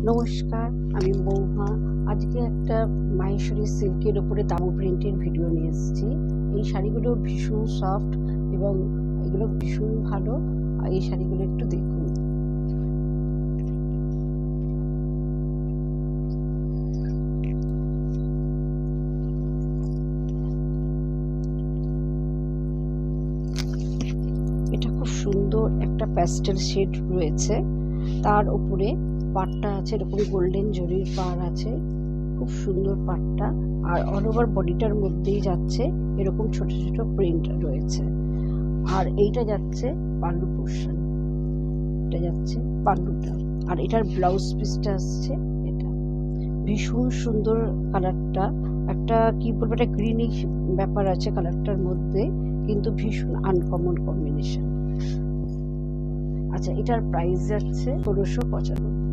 নমস্কার, আমি বৌমা। আজকে একটা মাহেশ্বরী সিল্কের ওপরে তাবু প্রিন্টের ভিডিও নিয়ে এসেছি। এই শাড়িগুলো ভীষণ সফট এবং এগুলো ভীষণ ভালো। এই শাড়িগুলো একটু দেখুন। এটা খুব সুন্দর একটা প্যাস্টেল শেড রয়েছে, তার উপরে পাড়টা আছে এরকম গোল্ডেন জরির পাড় আছে, খুব সুন্দর পাড়টা। আর অল ওভার বডিটার মধ্যেই যাচ্ছে এরকম ছোট ছোট প্রিন্ট রয়েছে। আর এইটা যাচ্ছে পাল্লু পোর্শন, এটা যাচ্ছে পাল্লুটা। আর এটার ব্লাউজ পিসটা আসছে এটা। ভীষণ সুন্দর কালারটা, একটা কি বলবো, একটা গ্রিনিশ ব্যাপার আছে কালারটার মধ্যে, কিন্তু ভীষণ আনকমন কম্বিনেশন। আচ্ছা, এটার প্রাইস যাচ্ছে ১৬৯৫।